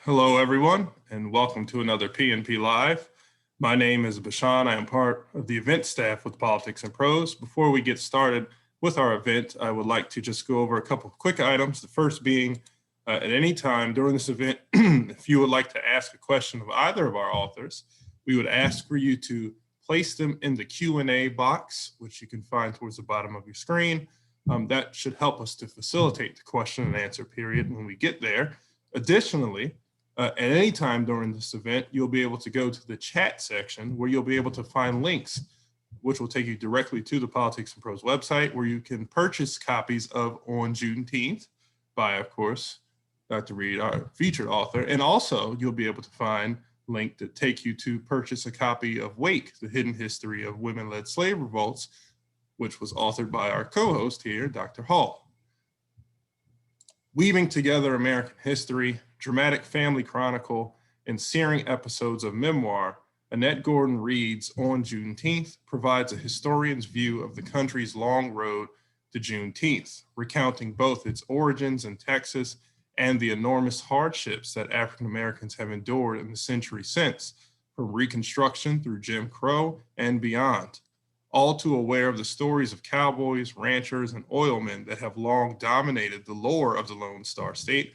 Hello, everyone, and welcome to another PNP Live. My name is Bashan. I am part of the event staff with Politics and Prose. Before we get started with our event, I would like to just go over a couple of quick items. The first being, at any time during this event, if you would like to ask a question of either of our authors, we would ask for you to place them in the Q&A box, which you can find towards the bottom of your screen. That should help us to facilitate the question and answer period when we get there. Additionally, at any time during this event, you'll be able to go to the chat section where you'll be able to find links, which will take you directly to the Politics and Prose website, where you can purchase copies of On Juneteenth by, of course, Dr. Reed, our featured author. And also you'll be able to find a link to take you to purchase a copy of Wake, The Hidden History of Women-Led Slave Revolts, which was authored by our co-host here, Dr. Hall. Weaving together American history, dramatic family chronicle, and searing episodes of memoir, Annette Gordon-Reed's On Juneteenth provides a historian's view of the country's long road to Juneteenth, recounting both its origins in Texas and the enormous hardships that African Americans have endured in the century since, from Reconstruction through Jim Crow and beyond. All too aware of the stories of cowboys, ranchers, and oilmen that have long dominated the lore of the Lone Star State,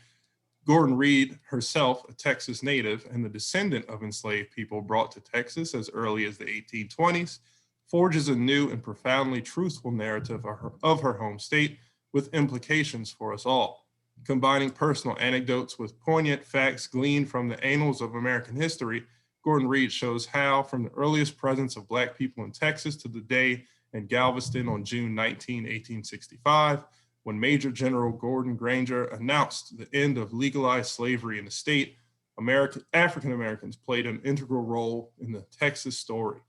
Gordon-Reed, herself a Texas native and the descendant of enslaved people brought to Texas as early as the 1820s, forges a new and profoundly truthful narrative of her home state with implications for us all. Combining personal anecdotes with poignant facts gleaned from the annals of American history, Gordon-Reed shows how, from the earliest presence of Black people in Texas to the day in Galveston on June 19, 1865, when Major General Gordon Granger announced the end of legalized slavery in the state, African Americans played an integral role in the Texas story.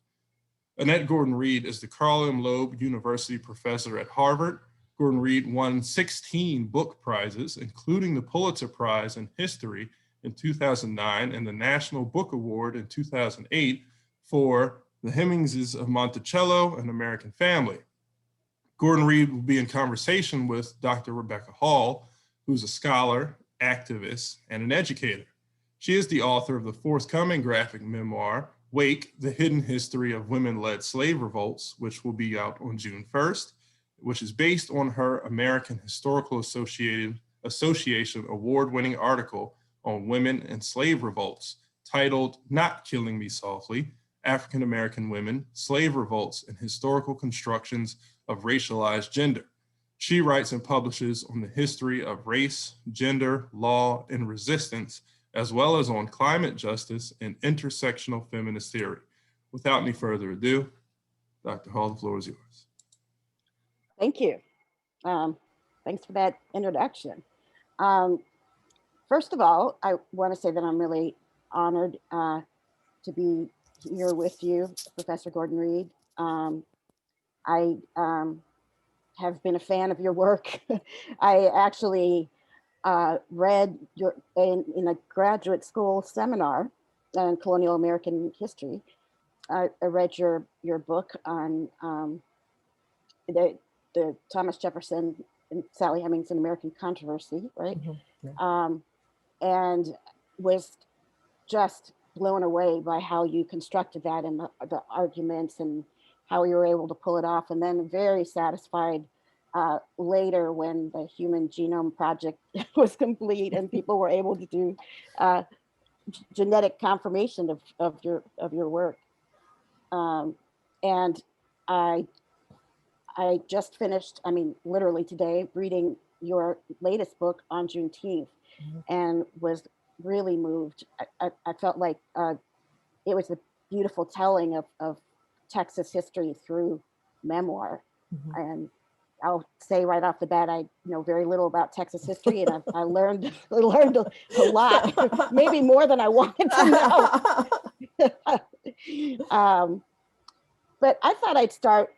Annette Gordon-Reed is the Carl M. Loeb University professor at Harvard. Gordon-Reed won 16 book prizes, including the Pulitzer Prize in History in 2009 and the National Book Award in 2008 for The Hemingses of Monticello, An American Family. Gordon-Reed will be in conversation with Dr. Rebecca Hall, who's a scholar, activist, and an educator. She is the author of the forthcoming graphic memoir, Wake, The Hidden History of Women-Led Slave Revolts, which will be out on June 1st, which is based on her American Historical Association award-winning article on women and slave revolts, titled Not Killing Me Softly, African American Women, Slave Revolts, and Historical Constructions of Racialized Gender. She writes and publishes on the history of race, gender, law, and resistance, as well as on climate justice and intersectional feminist theory. Without any further ado, Dr. Hall, the floor is yours. Thank you. Thanks for that introduction. First of all, I want to say that I'm really honored to be here with you, Professor Gordon-Reed. I have been a fan of your work. I actually read in a graduate school seminar on colonial American history. I read your book on the Thomas Jefferson and Sally Hemings American Controversy, right? Mm-hmm. Yeah. And was just blown away by how you constructed that and the arguments and how you were able to pull it off. And then very satisfied later when the Human Genome Project was complete and people were able to do genetic confirmation of your work. And I just finished, literally today, reading your latest book on Juneteenth, mm-hmm. and was really moved. I felt like it was a beautiful telling of Texas history through memoir. Mm-hmm. And I'll say right off the bat, I know very little about Texas history, and I learned a lot, maybe more than I wanted to know. But I thought I'd start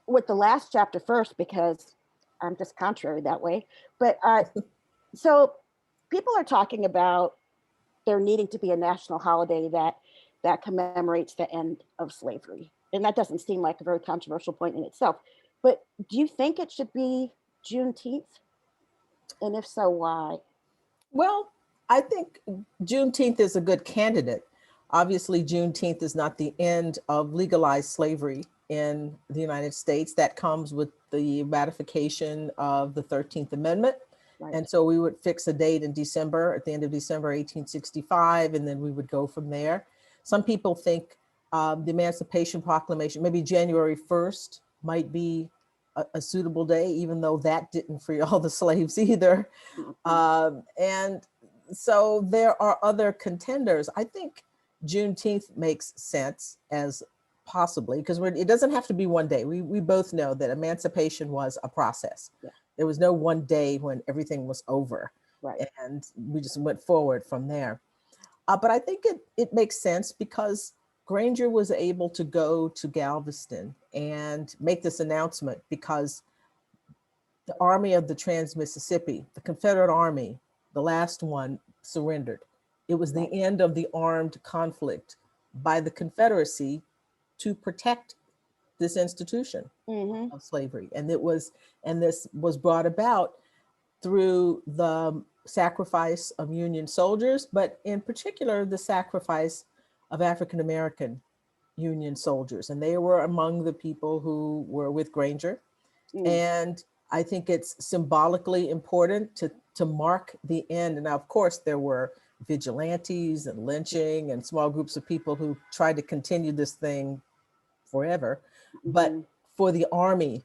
with the last chapter first, because I'm just contrary that way. But so people are talking about there needing to be a national holiday that commemorates the end of slavery. And that doesn't seem like a very controversial point in itself. But do you think it should be Juneteenth? And if so, why? Well, I think Juneteenth is a good candidate. Obviously, Juneteenth is not the end of legalized slavery in the United States. That comes with the ratification of the 13th Amendment. Right. And so we would fix a date in December, at the end of December 1865, and then we would go from there. Some people think the Emancipation Proclamation, maybe January 1st might be a suitable day, even though that didn't free all the slaves either. And so there are other contenders. I think Juneteenth makes sense as possibly, because it doesn't have to be one day. We both know that emancipation was a process. Yeah. There was no one day when everything was over. Right. And we just went forward from there. But I think it makes sense because Granger was able to go to Galveston and make this announcement because the Army of the Trans-Mississippi, the Confederate Army, the last one, surrendered. It was the end of the armed conflict by the Confederacy to protect this institution of slavery. And this was brought about through the sacrifice of Union soldiers, but in particular, the sacrifice of African-American Union soldiers. And they were among the people who were with Granger. And I think it's symbolically important to mark the end. And now, of course, there were vigilantes and lynching and small groups of people who tried to continue this thing forever. But for the Army,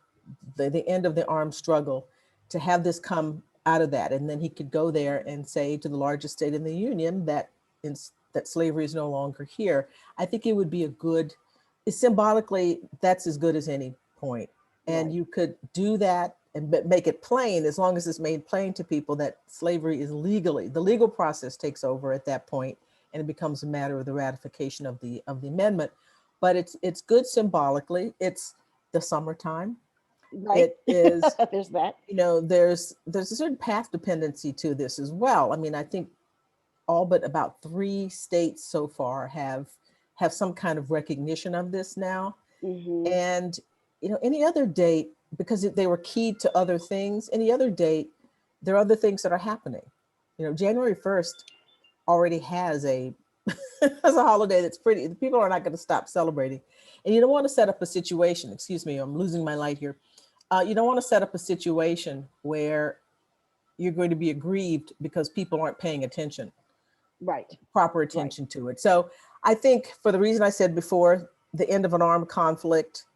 the end of the armed struggle, to have this come out of that, and then he could go there and say to the largest state in the Union that slavery is no longer here. I think it would be symbolically, that's as good as any point. And you could do that and make it plain, as long as it's made plain to people that slavery is legally, the legal process takes over at that point, and it becomes a matter of the ratification of the amendment. But it's good symbolically. It's the summertime. Right. It is, there's that. There's a certain path dependency to this as well. I mean, I think all but about 3 states so far have some kind of recognition of this now. And any other date, because they were keyed to other things, any other date, there are other things that are happening. January 1st already has a holiday that's pretty, people are not going to stop celebrating. And you don't want to set up a situation, excuse me, I'm losing my light here. You don't want to set up a situation where you're going to be aggrieved because people aren't paying attention, proper attention to it. So I think, for the reason I said before, the end of an armed conflict,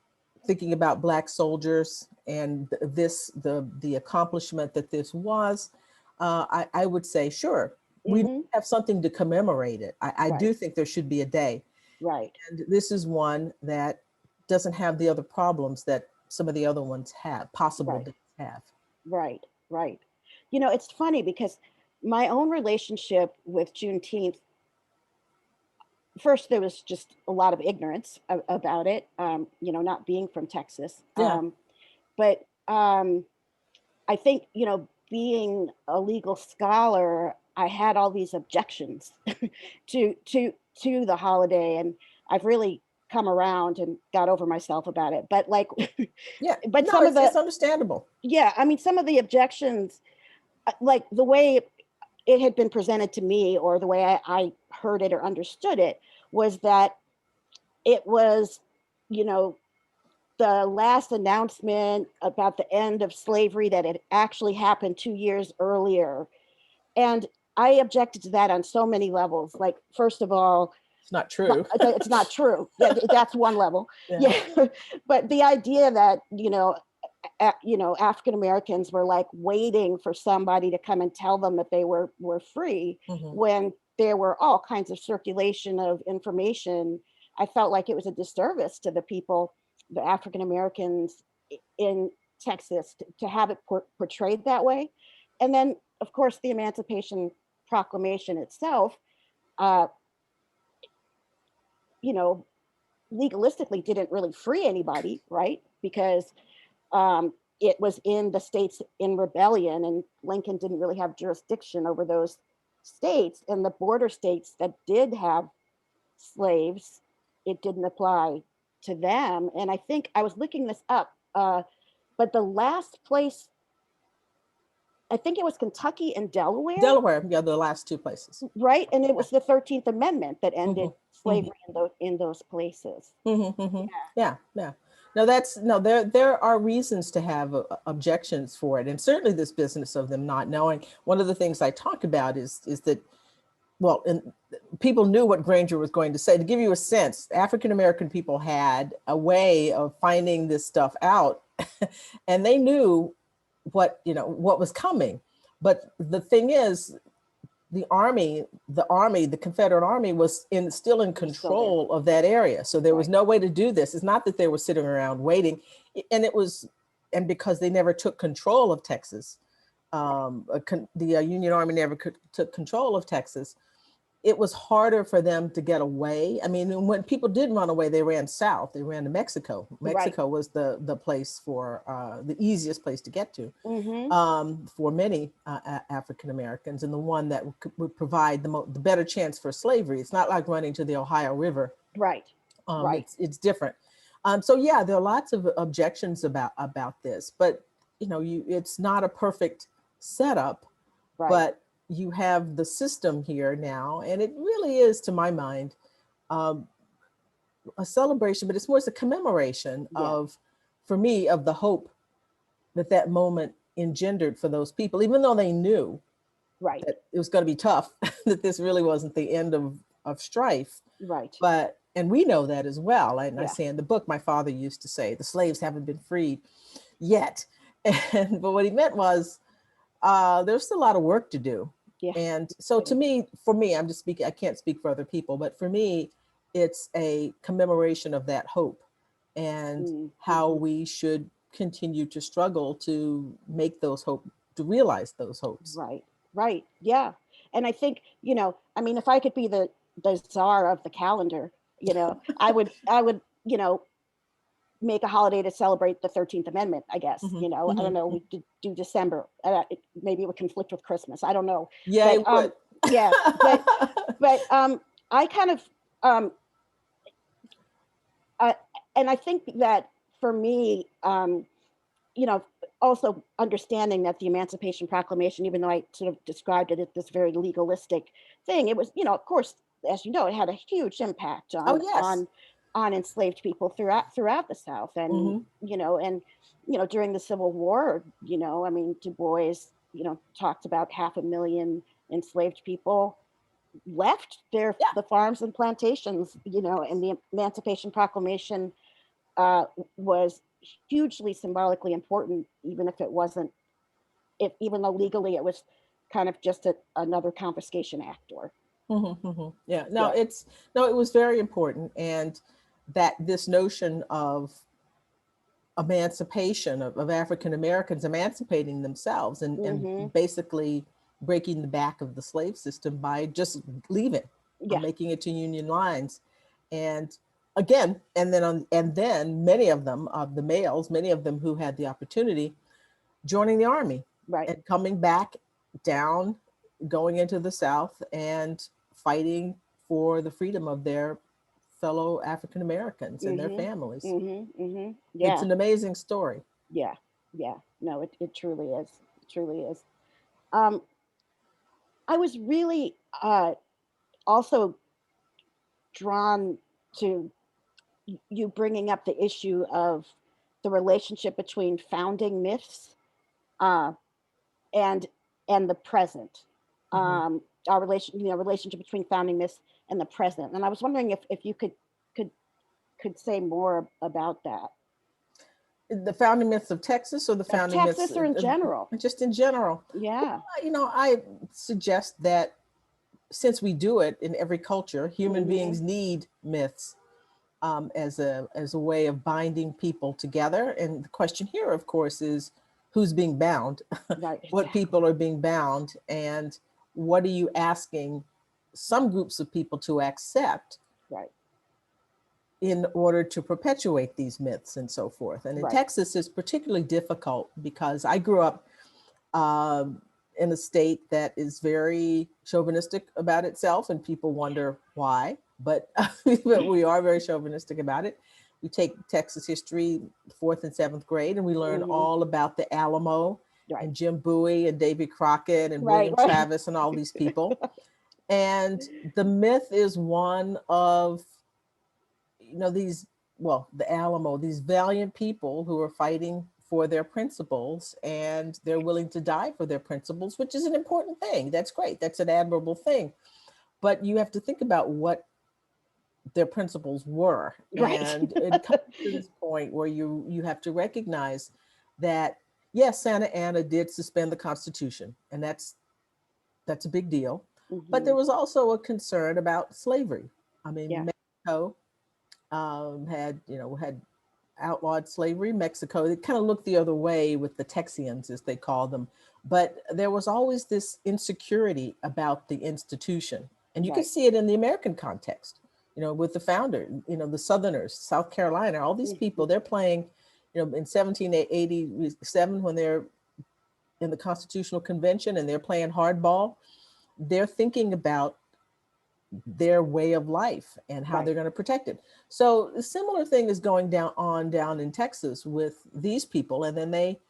thinking about Black soldiers and the accomplishment that this was, I would say, sure, we have something to commemorate it. I do think there should be a day. Right. And this is one that doesn't have the other problems that some of the other ones have, possible days have. Right. It's funny because my own relationship with Juneteenth, first, there was just a lot of ignorance about it, not being from Texas. Yeah. But I think, being a legal scholar, I had all these objections to the holiday, and I've really come around and got over myself about it. But but no, it's understandable. Yeah, I mean, some of the objections, like the way it had been presented to me, or the way I heard it or understood it, was that it was, the last announcement about the end of slavery that had actually happened 2 years earlier. And I objected to that on so many levels. Like, first of all, it's not true. It's not true. Yeah, that's one level. Yeah. But the idea that, African Americans were like waiting for somebody to come and tell them that they were free, when there were all kinds of circulation of information, I felt like it was a disservice to the people, the African Americans in Texas, to have it portrayed that way. And then, of course, the Emancipation Proclamation itself, legalistically didn't really free anybody, right? Because it was in the states in rebellion, and Lincoln didn't really have jurisdiction over those states. And the border states that did have slaves, it didn't apply to them. And I think I was looking this up, but the last place I think it was Kentucky and Delaware. Delaware, yeah, the last two places. Right, and it was the 13th Amendment that ended slavery in those places. Yeah, yeah. No, there are reasons to have objections for it, and certainly this business of them not knowing. One of the things I talk about is that, well, and people knew what Granger was going to say. To give you a sense, African American people had a way of finding this stuff out, and they knew what was coming. But the thing is, the Confederate Army was still in control of that area. So there was no way to do this. It's not that they were sitting around waiting, and because they never took control of Texas, the Union Army never took control of Texas. It was harder for them to get away. I mean, when people did run away, they ran south. They ran to Mexico. Mexico was the place for the easiest place to get to for many African Americans, and the one that would provide the better chance for slavery. It's not like running to the Ohio River. Right. It's different. So yeah, there are lots of objections about this, but it's not a perfect setup, but you have the system here now, and it really is, to my mind, a celebration, but it's more as a commemoration for me, of the hope that moment engendered for those people, even though they knew that it was going to be tough, that this really wasn't the end of strife. And we know that as well. And I say in the book, my father used to say, the slaves haven't been freed yet. But what he meant was, there's still a lot of work to do. And so for me, I'm just speaking, I can't speak for other people, but for me, it's a commemoration of that hope and how we should continue to struggle to make those to realize those hopes. Right. Yeah. And I think, I mean, if I could be the czar of the calendar, I would, make a holiday to celebrate the 13th Amendment, I guess. I don't know, we could do December. Maybe it would conflict with Christmas. I don't know. Yeah, it would. Yeah, but I kind of, and I think that for me, also understanding that the Emancipation Proclamation, even though I sort of described it as this very legalistic thing, it was, of course, as you know, it had a huge impact on enslaved people throughout the South, and during the Civil War, I mean, Du Bois, talked about 500,000 enslaved people left the farms and plantations, and the Emancipation Proclamation was hugely symbolically important, even though legally it was kind of just another confiscation act. It was very important, and that this notion of emancipation of African Americans emancipating themselves and basically breaking the back of the slave system by just leaving, making it to Union lines, and then many of them, the males, many of them who had the opportunity, joining the army, and coming back down, going into the South and fighting for the freedom of their fellow African Americans and their families. It's an amazing story. Yeah. No, it truly is. It truly is. I was really also drawn to you bringing up the issue of the relationship between founding myths and the present. Our relationship between founding myths and the present. And I was wondering if you could say more about that. The founding myths of Texas, or the founding myths, Texas, or in general? Just in general. Yeah. Well, I suggest that since we do it in every culture, human beings need myths as a way of binding people together. And the question here, of course, is who's being bound? What people are being bound, and what are you asking some groups of people to accept in order to perpetuate these myths and so forth. And in Texas, it's particularly difficult because I grew up in a state that is very chauvinistic about itself, and people wonder why, but we are very chauvinistic about it. We take Texas history, 4th and 7th grade, and we learn all about the Alamo Right. and Jim Bowie and Davy Crockett and Right, William right. Travis and all these people. And the myth is one of, these, well, the Alamo, these valiant people who are fighting for their principles, and they're willing to die for their principles, which is an important thing. That's great. That's an admirable thing. But you have to think about what their principles were. Right. And it comes to this point where you have to recognize that, yes, Santa Anna did suspend the Constitution, and that's a big deal. But there was also a concern about slavery. I mean, Yeah. Mexico had outlawed slavery. Mexico, they kind of looked the other way with the Texians, as they call them. But there was always this insecurity about the institution. And you can Right. see it in the American context, with the founder, the Southerners, South Carolina, all these people, they're playing, in 1787, when they're in the Constitutional Convention and they're playing hardball, they're thinking about their way of life and how Right. they're going to protect it. So a similar thing is going down in Texas with these people. And then they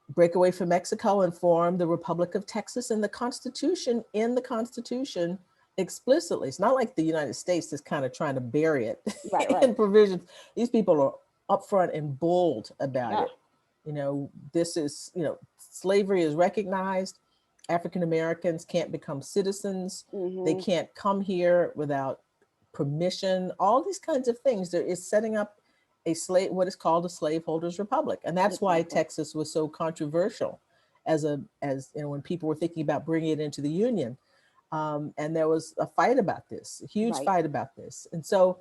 break away from Mexico and form the Republic of Texas. And in the Constitution explicitly, it's not like the United States is kind of trying to bury it Right, right. in provisions. These people are upfront and bold about Yeah. it. This is, slavery is recognized. African Americans can't become citizens. They can't come here without permission. All these kinds of things. There is setting up what is called a slaveholders republic, and that's why Exactly. Texas was so controversial, as when people were thinking about bringing it into the Union, and there was a fight about this, a huge Right. fight about this. And so,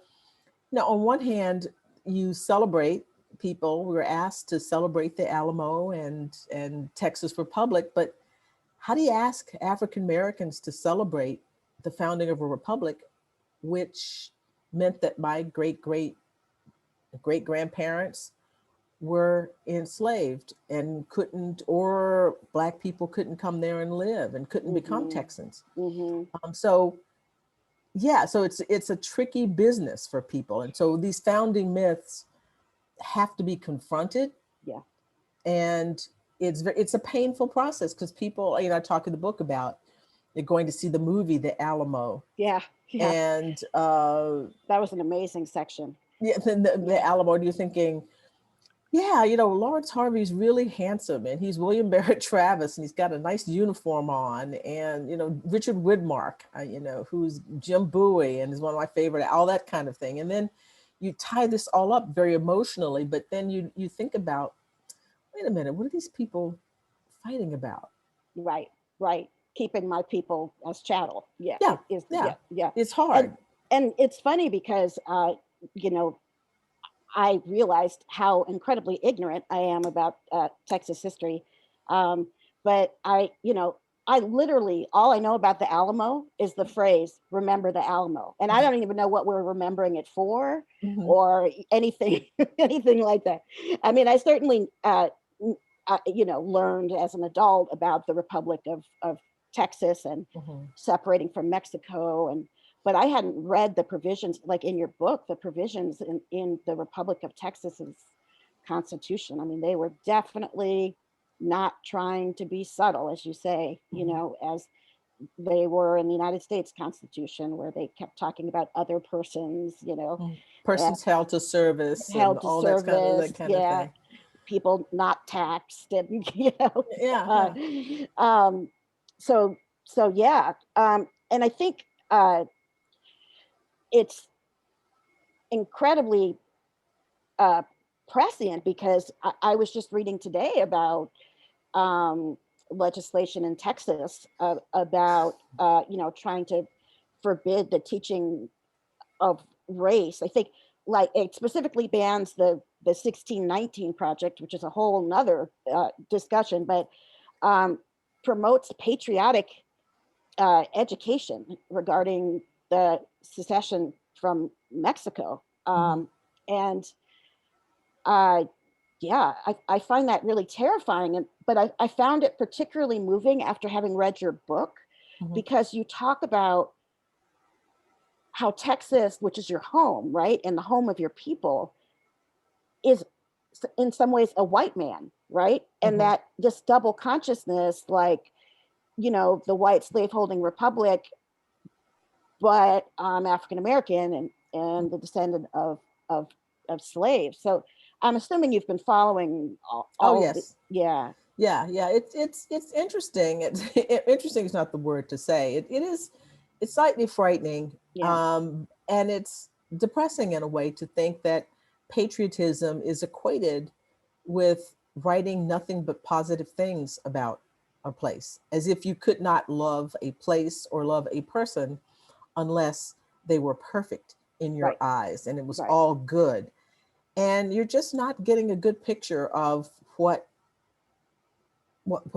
on one hand, you celebrate people. We were asked to celebrate the Alamo and Texas Republic, but how do you ask African Americans to celebrate the founding of a republic, which meant that my great grandparents were enslaved and or Black people couldn't come there and live and couldn't become Texans? So it's a tricky business for people, and so these founding myths have to be confronted. Yeah. And it's a painful process, because people, I talk in the book about, they're going to see the movie The Alamo. Yeah. Yeah. And that was an amazing section. yeah, then the Alamo, and you're thinking, yeah, Lawrence Harvey's really handsome, and he's William Barrett Travis, and he's got a nice uniform on, and Richard Widmark, who's Jim Bowie and is one of my favorite, all that kind of thing. And then you tie this all up very emotionally, but then you think about, wait a minute, what are these people fighting about? Right. Right. Keeping my people as chattel. Yeah. Yeah. Yeah. It's hard. And it's funny because, I realized how incredibly ignorant I am about Texas history. But I literally, all I know about the Alamo is the phrase, remember the Alamo. And I don't even know what we're remembering it for or anything, anything like that. I mean, I certainly, learned as an adult about the Republic of Texas and separating from Mexico, but I hadn't read the provisions, like in your book, the provisions in the Republic of Texas's Constitution. I mean, they were definitely not trying to be subtle, as you say, as they were in the United States Constitution, where they kept talking about other persons, persons held to service, held and to all service, that kind of thing. People not taxed, and so yeah, and I think it's incredibly prescient, because I was just reading today about legislation in Texas about trying to forbid the teaching of race. I think, like, it specifically bans the 1619 project, which is a whole nother discussion, but promotes patriotic education regarding the secession from Mexico. And I find that really terrifying. But I found it particularly moving after having read your book, because you talk about how Texas, which is your home, right, and the home of your people, is in some ways a white man, right? And that just double consciousness, like, the white slaveholding republic, but I'm African American and the descendant of slaves. So I'm assuming you've been following all of yes. yeah. Yeah, it's interesting. Interesting is not the word to say. It's slightly frightening, Yeah. and it's depressing in a way to think that patriotism is equated with writing nothing but positive things about a place, as if you could not love a place or love a person unless they were perfect in your Right. eyes and it was Right. all good. And you're just not getting a good picture of what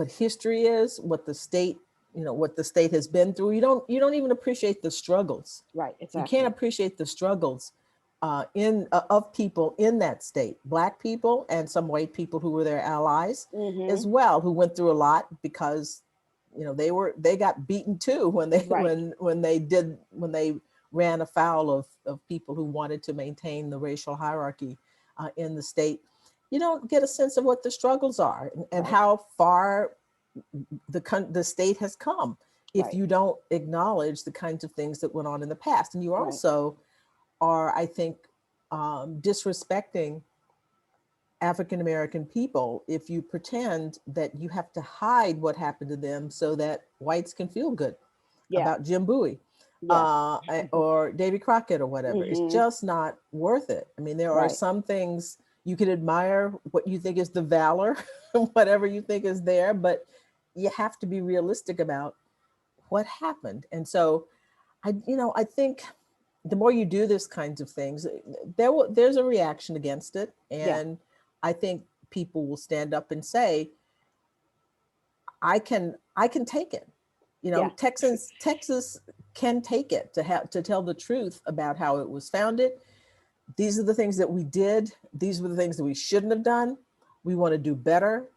history is, what the state, what the state has been through. You don't even appreciate the struggles. Right. You Exactly. can't appreciate the struggles of people in that state, Black people and some white people who were their allies as well, who went through a lot because they got beaten too when they Right. when they ran afoul of people who wanted to maintain the racial hierarchy in the state. You don't get a sense of what the struggles are and Right. how far the state has come if Right. you don't acknowledge the kinds of things that went on in the past. And you Right. also are, I think, disrespecting African American people if you pretend that you have to hide what happened to them so that whites can feel good Yeah. about Jim Bowie Yeah. or Davy Crockett or whatever. It's just not worth it. I mean, there are Right. some things you can admire what you think is the valor, whatever you think is there, but you have to be realistic about what happened. And so I think the more you do this kinds of things, there's a reaction against it. Yeah. And I think people will stand up and say, I can take it. Yeah. Texas can take it to tell the truth about how it was founded. These are the things that we did. These were the things that we shouldn't have done. We want to do better,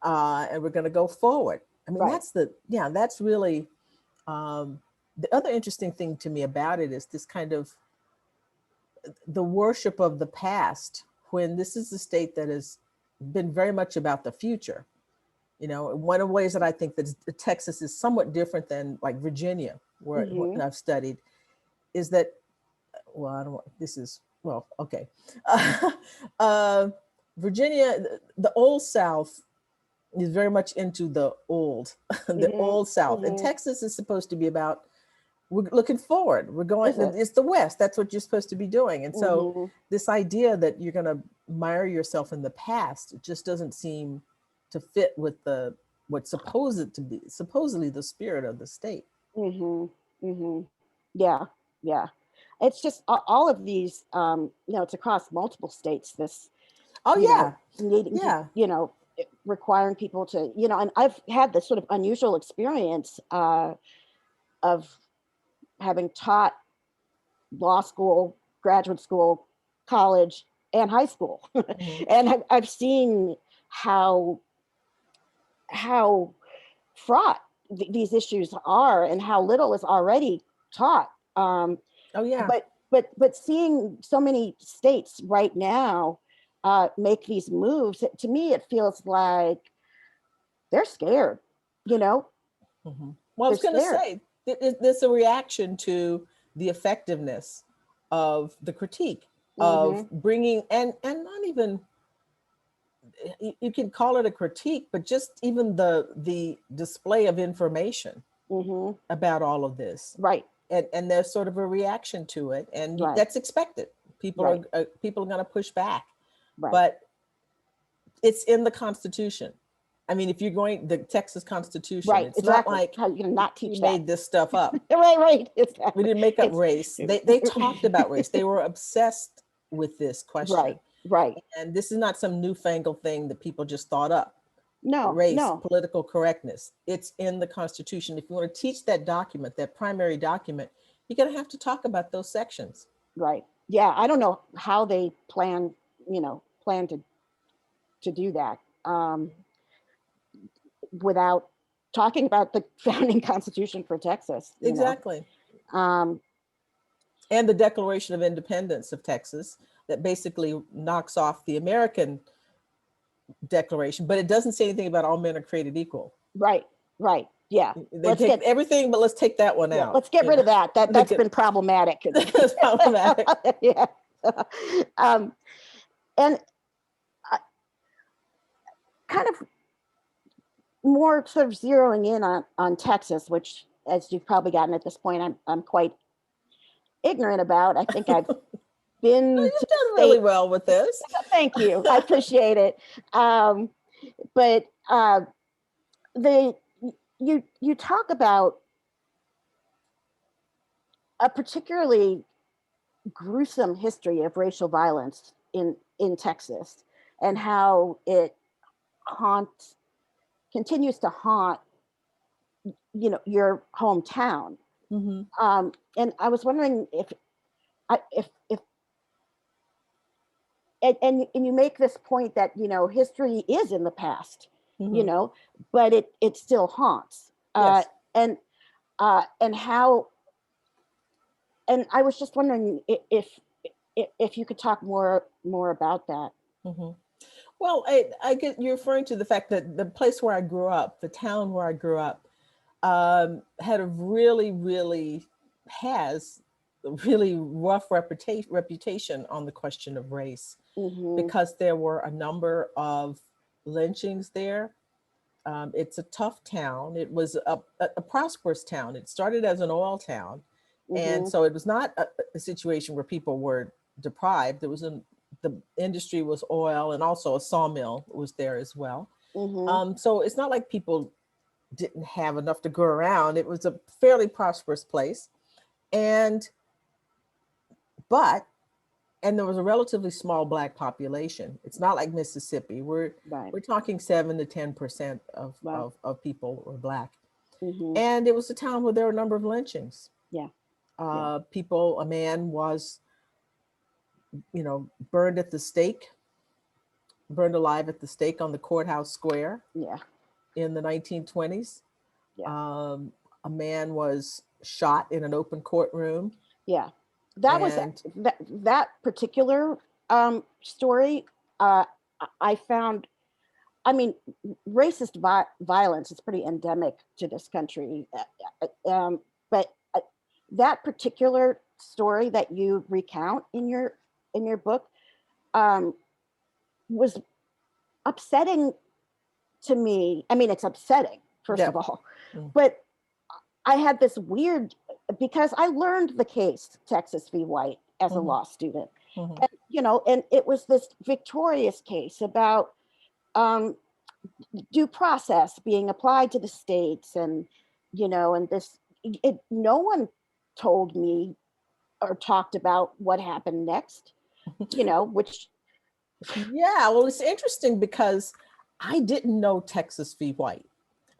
and we're going to go forward. I mean, Right. that's really the other interesting thing to me about it is this kind of the worship of the past, when this is a state that has been very much about the future. One of the ways that I think that Texas is somewhat different than like Virginia, where I've studied, is that, well, I don't want, this is, well, okay. Virginia, the old South is very much into the old, the old South. And Texas is supposed to be about, we're looking forward. We're going, it's the West. That's what you're supposed to be doing. And so this idea that you're going to mire yourself in the past, it just doesn't seem to fit with what's supposedly the spirit of the state. Yeah. Yeah. It's just all of these, it's across multiple states, this, needing to, requiring people to, and I've had this sort of unusual experience of having taught law school, graduate school, college, and high school. And I've seen how fraught these issues are and how little is already taught. But seeing so many states right now make these moves, to me, it feels like they're scared, Well, I was going to say, there's a reaction to the effectiveness of the critique of bringing, and not even, you can call it a critique, but just even the display of information about all of this. Right. And there's sort of a reaction to it, and that's expected. People are going to push back, but it's in the Constitution. I mean, if you're going the Texas Constitution, it's not like how you can not teach that. Made this stuff up. Right. Exactly. We didn't make up race. They talked about race. They were obsessed with this question. Right. And this is not some newfangled thing that people just thought up. No. Race, political correctness. It's in the Constitution. If you want to teach that document, that primary document, you're going to have to talk about those sections. Right. Yeah. I don't know how they plan to do that without talking about the founding Constitution for Texas. Exactly. And the Declaration of Independence of Texas that basically knocks off the American Declaration, but it doesn't say anything about all men are created equal. Right. Yeah. They take everything, but let's take that one out. Let's get rid of that. That's been problematic. That's problematic. Yeah. And kind of more sort of zeroing in on Texas, which, as you've probably gotten at this point, I'm quite ignorant about. I think I've been You've done really well with this. Thank you. I appreciate it. But you talk about a particularly gruesome history of racial violence in Texas, and how it continues to haunt, your hometown. Mm-hmm. And I was wondering if and you make this point that history is in the past, Mm-hmm. but it still haunts. Yes. And how. And I was just wondering if you could talk more about that. Mm-hmm. Well, I get you're referring to the fact that the place where I grew up, the town where I grew up, had a really has a really rough reputation on the question of race, Mm-hmm. because there were a number of lynchings there. It's a tough town. It was a prosperous town. It started as an oil town. And Mm-hmm. so it was not a situation where people were deprived. The industry was oil, and also a sawmill was there as well. Mm-hmm. So it's not like people didn't have enough to go around. It was a fairly prosperous place. And there was a relatively small Black population. It's not like Mississippi. We're talking 7 to 10% of people were Black. Mm-hmm. And it was a town where there were a number of lynchings. Yeah. A man was, burned alive at the stake on the courthouse square. Yeah. In the 1920s. Yeah. A man was shot in an open courtroom. Yeah. That particular story, I found, racist violence is pretty endemic to this country. But that particular story that you recount in your book was upsetting to me. It's upsetting, first of all, but I had this weird, because I learned the case Texas v. White as a law student, and, and it was this victorious case about due process being applied to the states, and and no one told me or talked about what happened next, which. Yeah, well, it's interesting because I didn't know Texas v. White.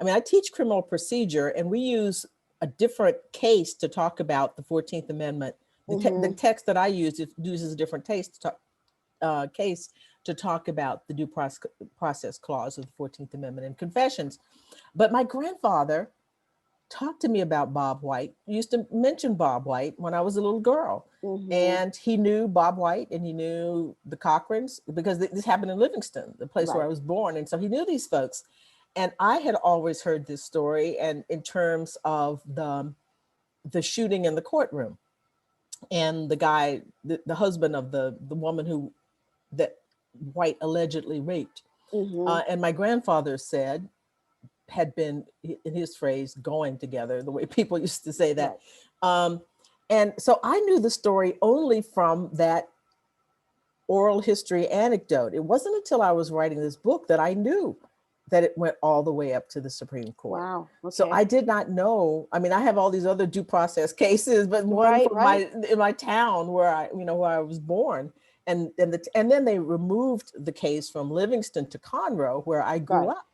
I teach criminal procedure, and we use a different case to talk about the 14th Amendment. The text that I use, it uses a different case to talk about the due process clause of the 14th Amendment and confessions. But my grandfather talked to me about Bob White. He used to mention Bob White when I was a little girl. And he knew Bob White, and he knew the Cochrans, because this happened in Livingston, the place where I was born. And so he knew these folks. And I had always heard this story, and in terms of the shooting in the courtroom, and the guy, the husband of the woman that White allegedly raped. And my grandfather said, had been, in his phrase, going together, the way people used to say that. And so I knew the story only from that oral history anecdote. It wasn't until I was writing this book that I knew that it went all the way up to the Supreme Court. Wow. Okay. So I did not know. I have all these other due process cases, but one from in my town where I was born, and then they removed the case from Livingston to Conroe, where I grew up.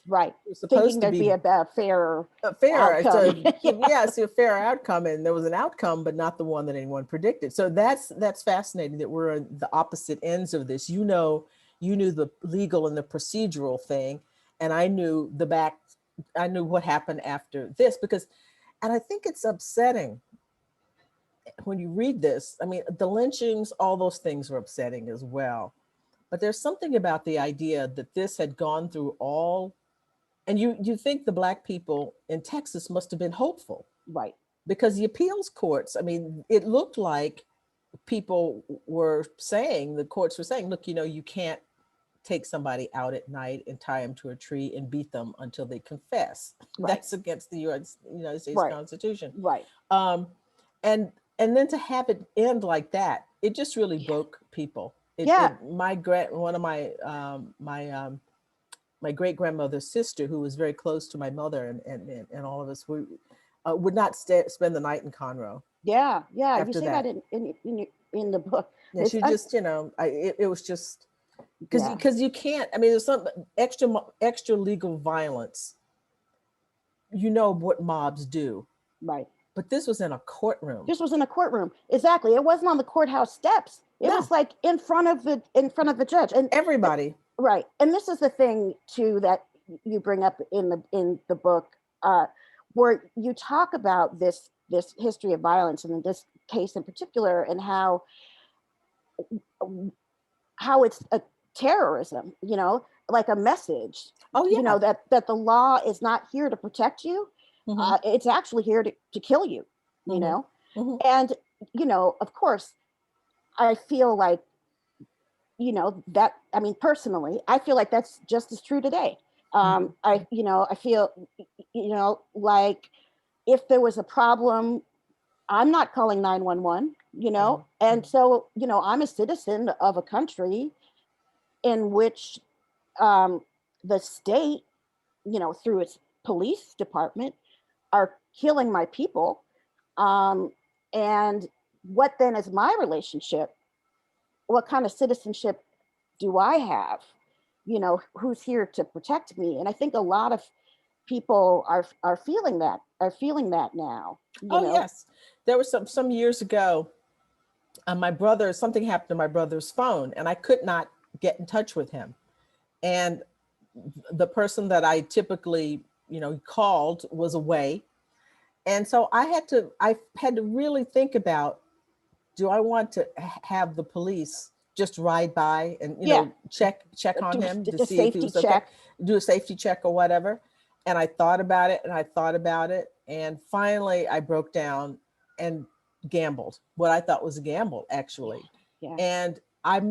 Right. Thinking there'd be a fair outcome. A fair outcome, and there was an outcome, but not the one that anyone predicted. So that's fascinating that we're on the opposite ends of this. You knew the legal and the procedural thing, and I knew what happened after this, and I think it's upsetting when you read this. The lynchings, all those things are upsetting as well. But there's something about the idea that this had gone through all, and you think the Black people in Texas must have been hopeful, Right. because the appeals courts, I mean, it looked like people were saying, the courts were saying, look, you can't take somebody out at night and tie them to a tree and beat them until they confess. Right. That's against the United States Right. Constitution. Right. Um, and then to have it end like that, it just really broke people. One of my great grandmother's sister, who was very close to my mother and all of us, we would not spend the night in Conroe. Yeah. You After say that in the book. Yeah, she just, it was just because you can't. I mean, there's some extra legal violence. What mobs do, Right. but this was in a courtroom. This was in a courtroom. Exactly. It wasn't on the courthouse steps. It was like in front of the judge and everybody. Right. And this is the thing too that you bring up in the book, where you talk about this history of violence, and in this case in particular, and how it's a terrorism, like a message. Oh yeah. That the law is not here to protect you. Mm-hmm. It's actually here to kill you. Mm-hmm. And of course, I feel like that, I mean, personally, I feel like that's just as true today. I feel, like if there was a problem, I'm not calling 911, and so, I'm a citizen of a country in which the state, through its police department, are killing my people. And what then is my relationship? What kind of citizenship do I have? Who's here to protect me? And I think a lot of people are feeling that now. Yes. There was some years ago, something happened to my brother's phone, and I could not get in touch with him. And the person that I typically, called was away. And so I had to really think about, do I want to have the police just ride by and check on him to see if he was okay, do a safety check or whatever? And I thought about it and finally I broke down and gambled, what I thought was a gamble, actually. Yeah. And I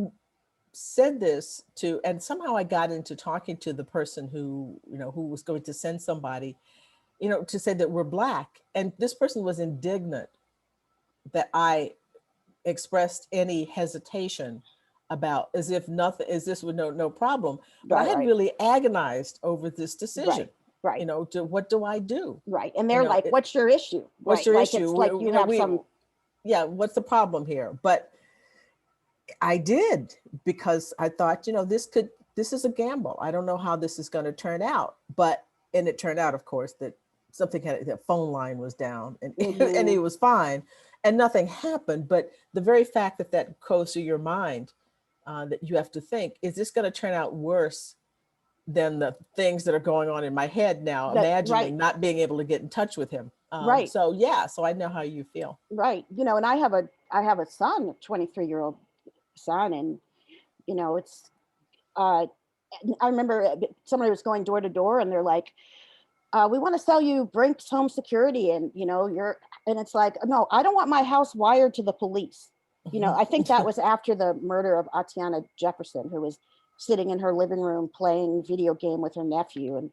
said this and somehow I got into talking to the person who was going to send somebody, to say that we're Black. And this person was indignant that I expressed any hesitation about, as if this was no problem. But I had really agonized over this decision. Right. What do I do? Right. And they're like, what's your issue? What's your issue? It's like you have some. Yeah. What's the problem here? But I did, because I thought, this is a gamble. I don't know how this is going to turn out. And it turned out, of course, that the phone line was down and, and he was fine and nothing happened. But the very fact that goes through your mind, that you have to think, is this going to turn out worse than the things that are going on in my head now, imagining not being able to get in touch with him. Right. So I know how you feel. Right. And I have a son, a 23-year-old son. And, it's, I remember somebody was going door to door and they're like, we want to sell you Brink's Home Security. And, and it's like, no, I don't want my house wired to the police. I think that was after the murder of Atiana Jefferson, who was sitting in her living room playing video game with her nephew. And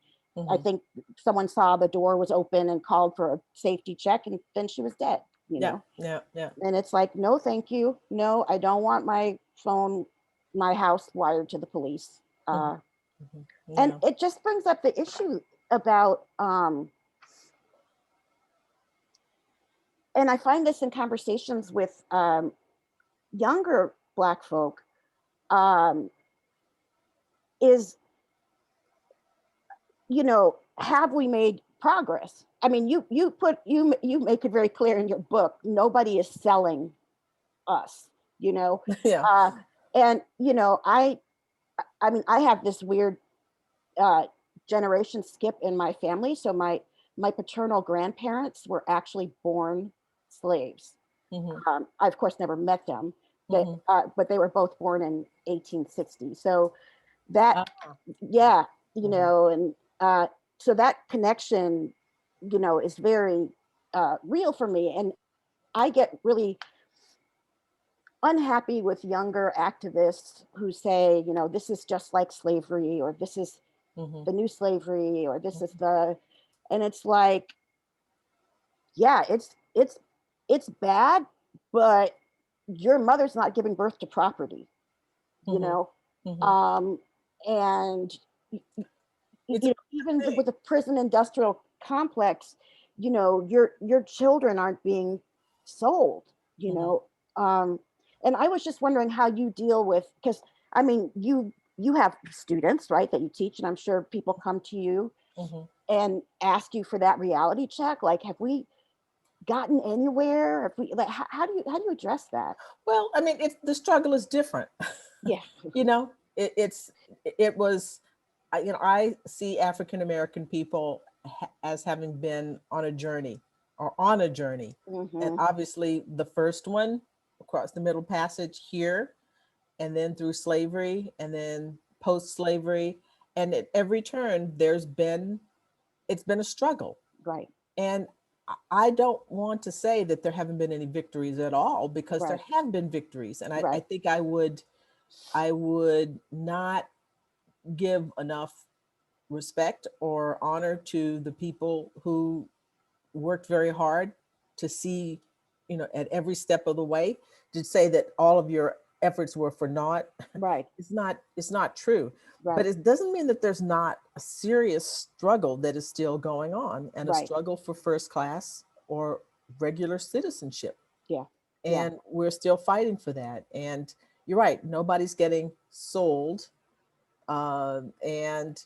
I think someone saw the door was open and called for a safety check, and then she was dead, Yeah. And it's like, no, thank you. No, I don't want my house wired to the police. And it just brings up the issue about, and I find this in conversations with younger Black folk, is, have we made progress? I mean, you make it very clear in your book, nobody is selling us, Yeah. And, I mean, I have this weird generation skip in my family. So my paternal grandparents were actually born slaves. I, of course, never met them, Mhm. but they were both born in 1860. So that, Ah, yeah, mhm. and so that connection, is very real for me. And I get really unhappy with younger activists who say, this is just like slavery, or this is Mhm. the new slavery, or this is Mhm. and it's like, yeah, it's bad, but your mother's not giving birth to property, you Mhm. know, Mhm. um, and It's a even thing. with the prison industrial complex, your children aren't being sold, you Mhm. know. Um, and I was just wondering how you deal with, because I mean, you have students, right, that you teach, and I'm sure people come to you Mhm. and ask you for that reality check. Like, have we gotten anywhere? Have we, like, how do you address that? Well, I mean, the struggle is different. Yeah. You know, it was, I see African American people as having been on a journey or on a journey. And Hmm. obviously the first one across the Middle Passage here, and then through slavery, and then post-slavery. And at every turn, it's been a struggle. Right. And I don't want to say that there haven't been any victories at all, because there Right. have been victories. And I Right. think I would not give enough respect or honor to the people who worked very hard to see, at every step of the way. To say that all of your efforts were for naught, Right. it's not true. But Right. it doesn't mean that there's not a serious struggle that is still going on, and a Right. struggle for first class or regular citizenship. Yeah. Yeah. And we're still fighting for that. And you're right, nobody's getting sold. And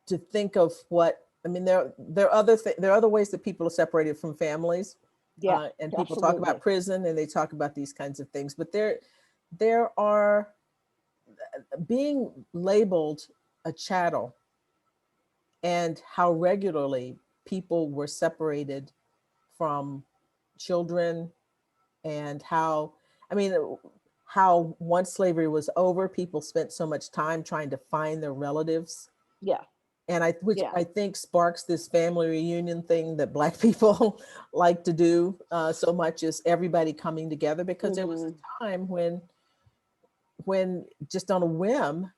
to think of what I mean, there are other ways that people are separated from families, Yeah. and people talk about Absolutely. prison and they talk about these kinds of things. But there are being labeled a chattel, and how regularly people were separated from children, and how I mean how once slavery was over, people spent so much time trying to find their relatives, Yeah. and which Yeah. I think sparks this family reunion thing that Black people like to do, so much, is everybody coming together, because there was Hmm. a time when just on a whim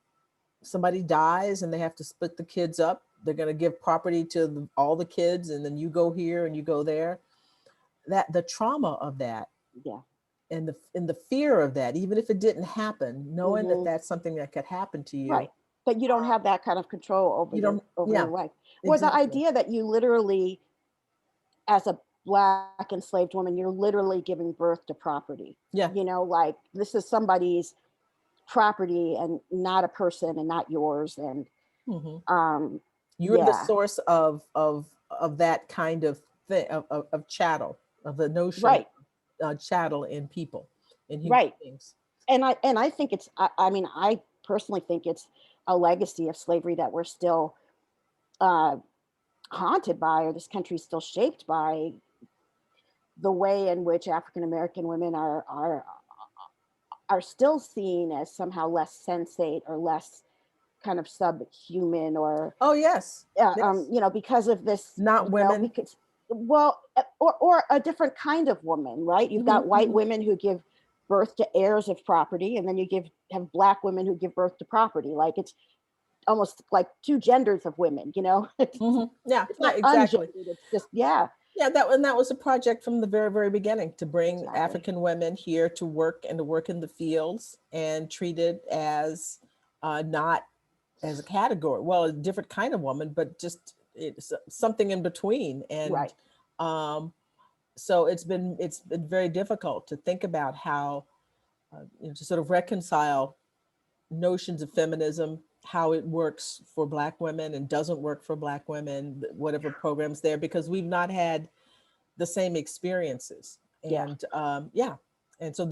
somebody dies and they have to split the kids up. They're going to give property to all the kids, and then you go here and you go there. That the trauma of that, Yeah. and the fear of that, even if it didn't happen, knowing that Hmm. that's something that could happen to you. Right. But you don't have that kind of control over You don't, your yeah, life. Or the exactly. idea that you literally, as a Black enslaved woman, you're literally giving birth to property. Yeah. Like, this is somebody's property and not a person and not yours. And Hmm. um, You're the yeah. source of that kind of thing, of chattel, of the notion Right. of chattel in people, in human Right. beings. And I think it's, I mean, I personally think it's a legacy of slavery that we're still uh, haunted by, or this country's still shaped by the way in which African American women are still seen as somehow less sensate or less kind of subhuman, or Oh yes, yes. because of this, Not women. because, well, or a different kind of woman, right? You've Hmm. got white women who give birth to heirs of property, and then you have Black women who give birth to property. Like, it's almost like two genders of women. It's Hmm. Yeah, it's yeah, not exactly. ungendered. It's just, yeah, Yeah, that was a project from the very, very beginning, to bring exactly. African women here to work, and to work in the fields, and treated as, not as a category, well, a different kind of woman, but just it's something in between. And Right. um, so it's been very difficult to think about how, to sort of reconcile notions of feminism, how it works for Black women and doesn't work for Black women, whatever programs there, because we've not had the same experiences. Yeah. And yeah, and so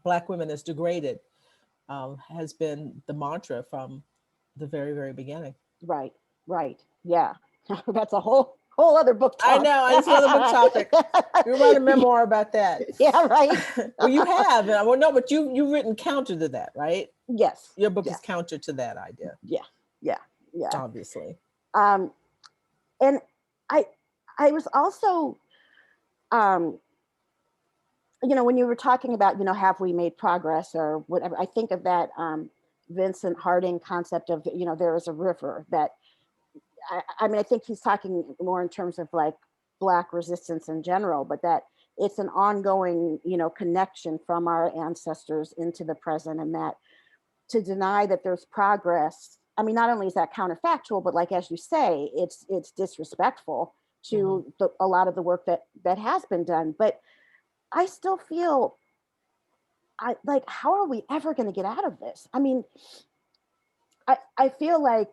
Black women as degraded, has been the mantra from the very, very beginning. Right. Right. Yeah. That's a whole whole other book talk. I know, it's another book topic. You write a memoir about that. Yeah, right. Well, you have. Well, no, but you've written counter to that, right? Yes. Your book Yeah. is counter to that idea. Yeah. Obviously. And I was also, when you were talking about, have we made progress or whatever, I think of that Vincent Harding concept of, there is a river that, I think he's talking more in terms of like Black resistance in general, but that it's an ongoing, connection from our ancestors into the present, and that to deny that there's progress, not only is that counterfactual, but like, as you say, it's disrespectful to a lot of the work that has been done. But I still feel how are we ever going to get out of this? I feel like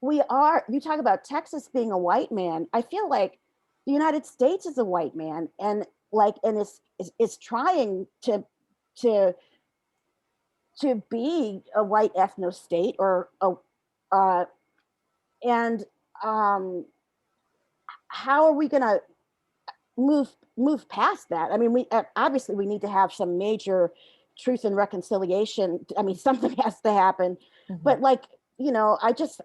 we are, you talk about Texas being a white man. I feel like the United States is a white man, and is trying to be a white ethno state, or and how are we going to move past that? We obviously we need to have some major truth and reconciliation. Something has to happen. But I just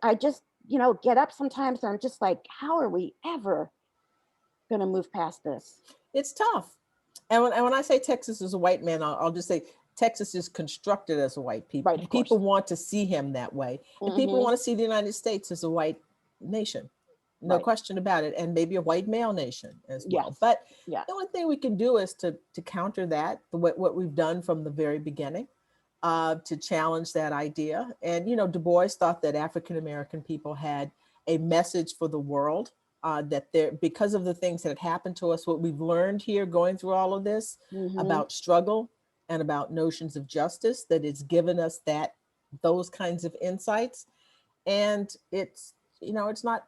get up sometimes and I'm just like, how are we ever going to move past this? It's tough. And when I say Texas is a white man, I'll just say Texas is constructed as a white people. Right, people want to see him that way. And people want to see the United States as a white nation. No question about it. And maybe a white male nation as well. Yes. But the only thing we can do is to counter that, what we've done from the very beginning, to challenge that idea. And, Du Bois thought that African-American people had a message for the world, that because of the things that had happened to us, what we've learned here going through all of this about struggle and about notions of justice, that it's given us those kinds of insights. And it's not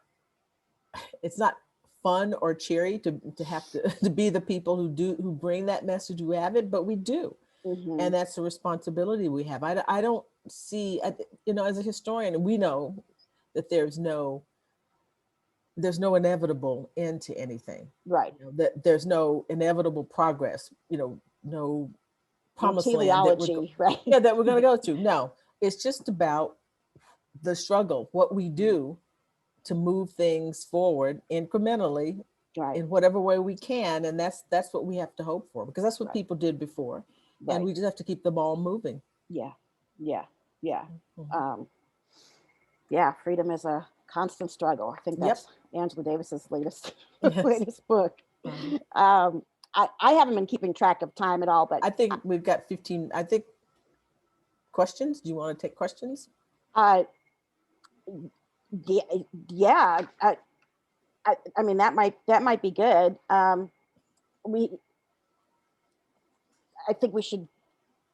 fun or cheery to have to be the people who bring that message, who have it, but we do. And that's a responsibility we have. I don't see, as a historian, we know that there's no inevitable end to anything. Right. That there's no inevitable progress, no promised land right? that we're going to go to. No, it's just about the struggle, what we do to move things forward incrementally, in whatever way we can. And that's what we have to hope for, because that's what people did before. And we just have to keep the ball moving. Yeah. Freedom is a constant struggle. I think that's Angela Davis's latest book. I haven't been keeping track of time at all, but I think we've got 15, questions. Do you want to take questions? Yeah. That might be good. I think we should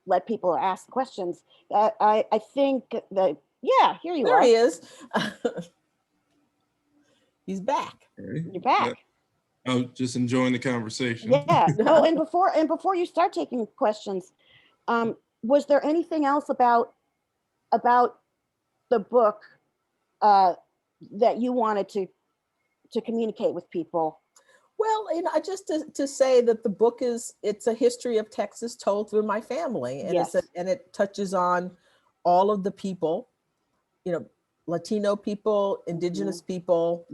let people ask questions. I think that, here you are. There he is. He's back. You're back. I was just enjoying the conversation. Yeah. Oh, and before you start taking questions, was there anything else about the book that you wanted to communicate with people? Well, just to say that the book it's a history of Texas told through my family, and it touches on all of the people, Latino people, Indigenous people,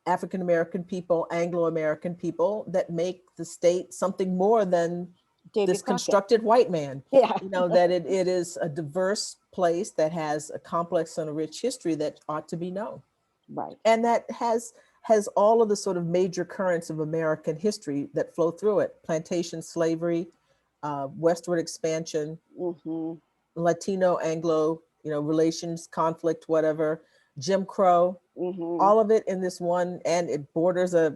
African American people, Anglo American people, that make the state something more than this constructed white man. That it is a diverse place that has a complex and a rich history that ought to be known. Right. And that has all of the sort of major currents of American history that flow through it: plantation slavery, westward expansion, Latino, Anglo, relations, conflict, whatever, Jim Crow, all of it in this one, and it borders a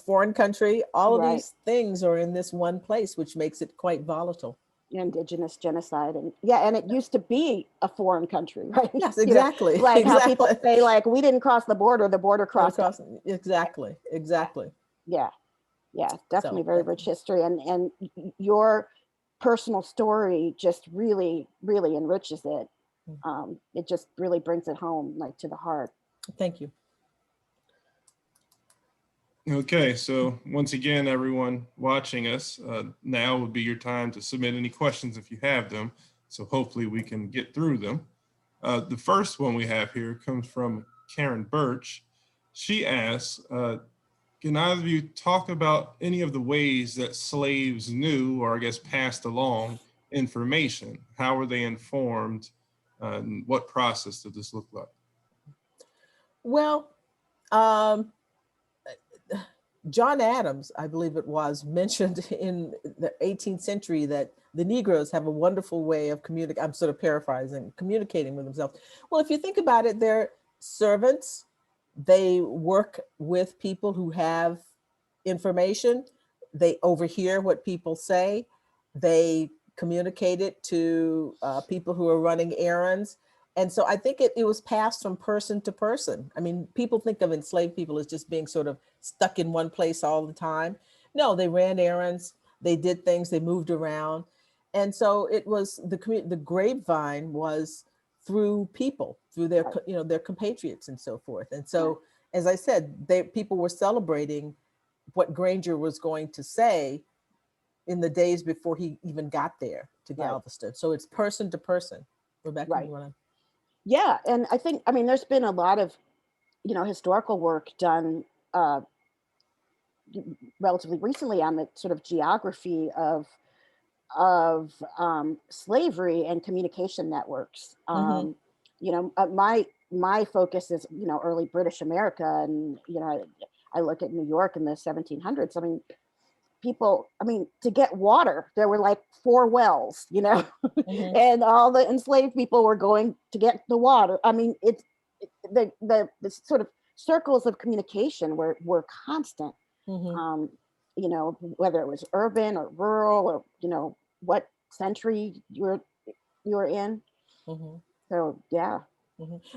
foreign country. All of these things are in this one place, which makes it quite volatile. Indigenous genocide, and it used to be a foreign country, right? Yes, exactly. How people say, we didn't cross the border crossed us. Exactly. Yeah, definitely very rich history, and your personal story just really, really enriches it. It just really brings it home, to the heart. Thank you. Okay, so once again, everyone watching us, now would be your time to submit any questions if you have them. So hopefully we can get through them. The first one we have here comes from Karen Birch. She asks, can either of you talk about any of the ways that slaves knew, or I guess passed along information? How were they informed? And what process did this look like? Well, John Adams, I believe it was, mentioned in the 18th century that the Negroes have a wonderful way of communicating. I'm sort of paraphrasing, communicating with themselves. Well, if you think about it, they're servants. They work with people who have information. They overhear what people say. They communicate it to people who are running errands. And so I think it was passed from person to person. I mean, people think of enslaved people as just being sort of stuck in one place all the time. No, they ran errands, they did things, they moved around. And so it was the grapevine was through people, through their, their compatriots and so forth. And so, as I said, people were celebrating what Granger was going to say in the days before he even got there to Galveston. So it's person to person. Rebecca, you want to? Yeah, and I think, I mean, there's been a lot of, historical work done relatively recently on the sort of geography of slavery and communication networks. My focus is early British America, and I look at New York in the 1700s. I mean, to get water, there were like 4 wells, and all the enslaved people were going to get the water. I mean, the sort of circles of communication were constant. Whether it was urban or rural, or what century you were in. So yeah.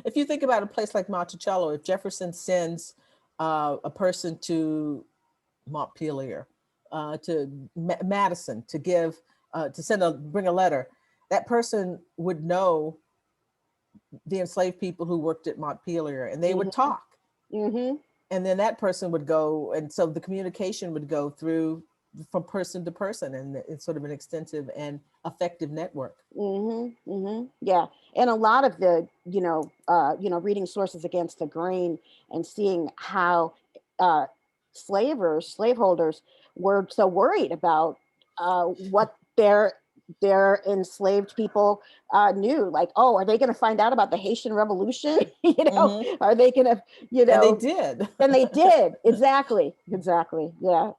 If you think about a place like Monticello, if Jefferson sends a person to Montpelier, to Madison, to bring a letter, that person would know the enslaved people who worked at Montpelier, and they would talk. And then that person would go, and so the communication would go through from person to person, and it's sort of an extensive and effective network. Yeah, and a lot of the reading sources against the grain and seeing how slaveholders were so worried about what their enslaved people knew, like, oh, are they going to find out about the Haitian Revolution? Are they going to, and they did. And they did. Exactly. Yeah.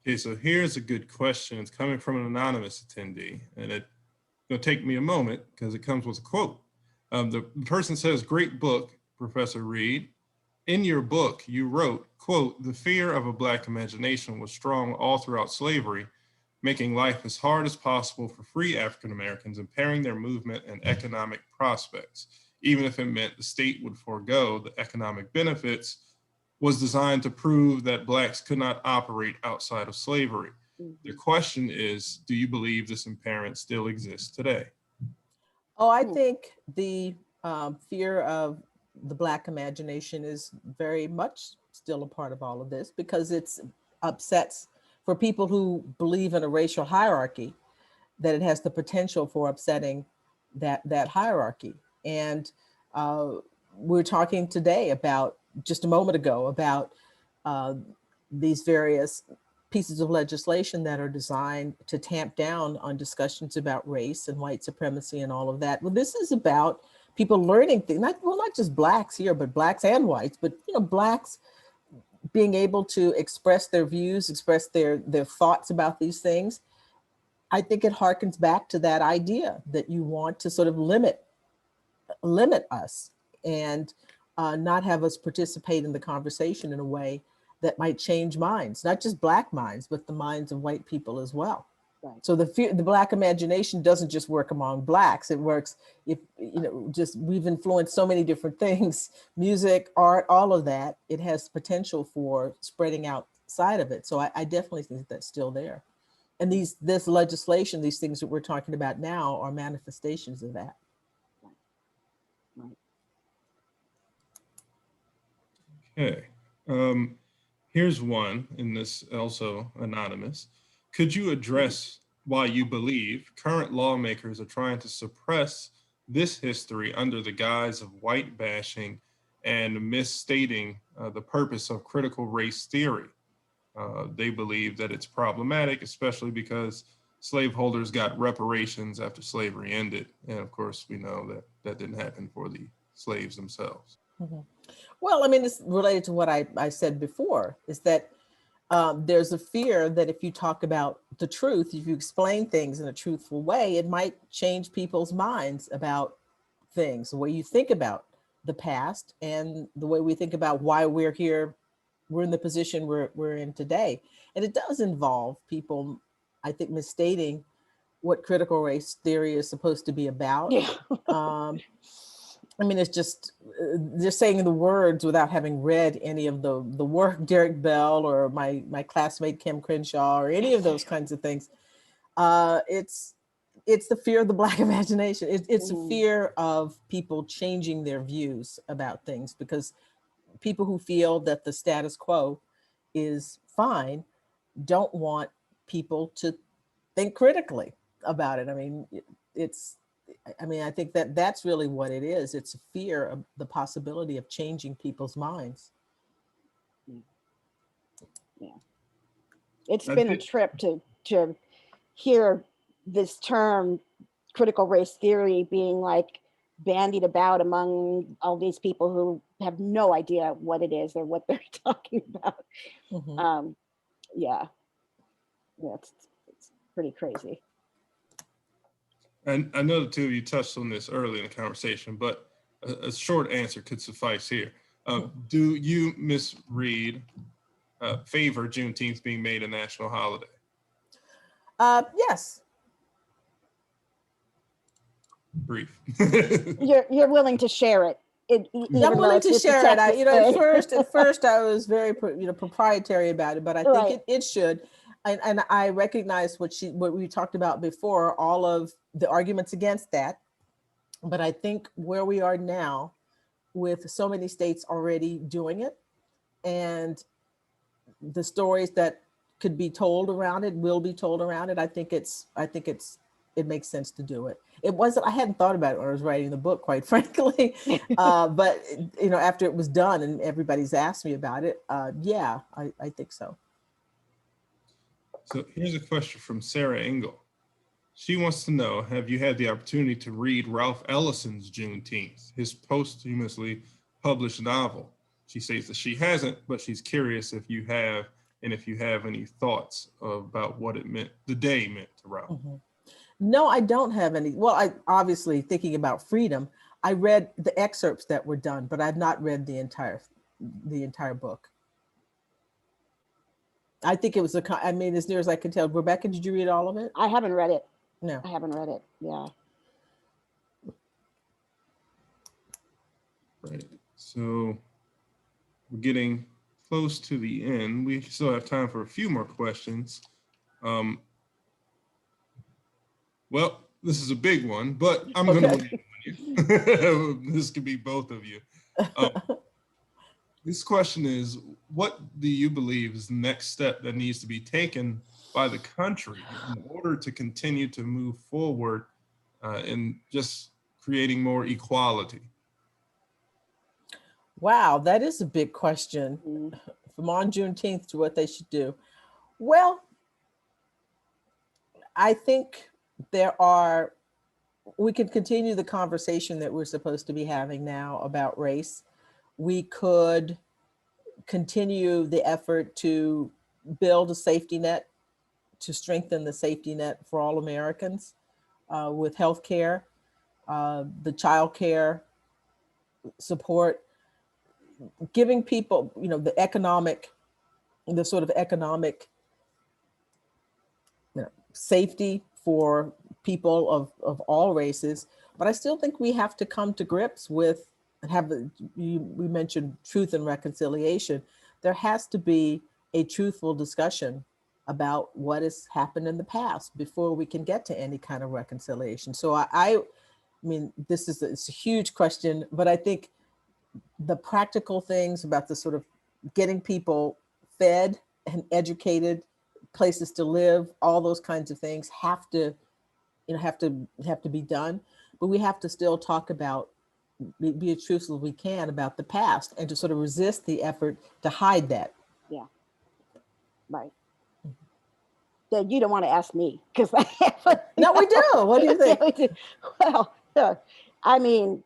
Okay, so here's a good question. It's coming from an anonymous attendee, and it's going to take me a moment because it comes with a quote. The person says, "Great book, Professor Reed. In your book, you wrote, quote, the fear of a Black imagination was strong all throughout slavery, making life as hard as possible for free African Americans, impairing their movement and economic prospects, even if it meant the state would forego the economic benefits, was designed to prove that Blacks could not operate outside of slavery." The question is, do you believe this impairment still exists today? Oh, I think the fear of the Black imagination is very much still a part of all of this, because it's upsets for people who believe in a racial hierarchy, that it has the potential for upsetting that hierarchy. And we're talking today about, just a moment ago, about these various pieces of legislation that are designed to tamp down on discussions about race and white supremacy and all of that. Well, this is about people learning things, not just Blacks here, but Blacks and whites, but Blacks being able to express their views, express their thoughts about these things. I think it harkens back to that idea that you want to sort of limit us and not have us participate in the conversation in a way that might change minds, not just Black minds, but the minds of white people as well. Right. So the Black imagination doesn't just work among Blacks. It works, if just we've influenced so many different things, music, art, all of that. It has potential for spreading outside of it. So I definitely think that's still there. And this legislation, these things that we're talking about now, are manifestations of that. Okay. Um, Here's one, and this also anonymous. Could you address why you believe current lawmakers are trying to suppress this history under the guise of white bashing and misstating the purpose of critical race theory? They believe that it's problematic, especially because slaveholders got reparations after slavery ended. And of course, we know that that didn't happen for the slaves themselves. Mhm. Well, I mean, it's related to what I said before, is that there's a fear that if you talk about the truth, if you explain things in a truthful way, it might change people's minds about things, the way you think about the past and the way we think about why we're here, we're in the position we're in today. And it does involve people, I think, misstating what critical race theory is supposed to be about. Yeah. Um, I mean, it's just saying the words without having read any of the work, Derek Bell or my classmate Kim Crenshaw or any of those kinds of things. It's the fear of the Black imagination. It's a fear of people changing their views about things, because people who feel that the status quo is fine don't want people to think critically about it. I mean, it's I mean, I think that that's really what it is. It's a fear of the possibility of changing people's minds. Yeah. It's I been a think, trip to hear this term critical race theory being like bandied about among all these people who have no idea what it is or what they're talking about. Mhm. Yeah, it's pretty crazy. and I know the two of you touched on this early in the conversation, but a short answer could suffice here. Do you, Miss Reed, favor Juneteenth being made a national holiday? Yes. Brief. You're willing to share it, I'm even though willing it's to just a share it. Texas At thing. first I was very, proprietary about it, but I think Right. it should. And I recognize what we talked about before, all of the arguments against that. But I think where we are now, with so many states already doing it, and the stories that could be told around it will be told around it, it makes sense to do it. I hadn't thought about it when I was writing the book, quite frankly. But after it was done and everybody's asked me about it, yeah, I think so. So here's a question from Sarah Engel. She wants to know, have you had the opportunity to read Ralph Ellison's Juneteenth, his posthumously published novel? She says that she hasn't, but she's curious if you have, and if you have any thoughts about what it meant, the day meant to Ralph. Mm-hmm. No, I don't have any. Well, I obviously, thinking about freedom, I read the excerpts that were done, but I've not read the entire book. I think it was I mean, as near as I can tell. Rebecca, did you read all of it? I haven't read it. No. I haven't read it. Yeah. Right. So we're getting close to the end. We still have time for a few more questions. Well, this is a big one, but I'm going to win you. This could be both of you. This question is, what do you believe is the next step that needs to be taken by the country in order to continue to move forward in just creating more equality? Wow, that is a big question. From on Juneteenth to what they should do. Well, I think we can continue the conversation that we're supposed to be having now about race. We could continue the effort to build a safety net, to strengthen the safety net for all Americans with healthcare, the child care support, giving people, the sort of economic safety for people of all races. But I still think we have to come to grips with we mentioned truth and reconciliation. There has to be a truthful discussion about what has happened in the past before we can get to any kind of reconciliation. So I mean, it's a huge question, but I think the practical things about the sort of getting people fed and educated, places to live, all those kinds of things have to, have to be done. But we have to still talk about, be as truthful as we can about the past, and to sort of resist the effort to hide that. Yeah, right. Then you don't want to ask me, because I have No, we do. What do you think? we do. Well, I mean,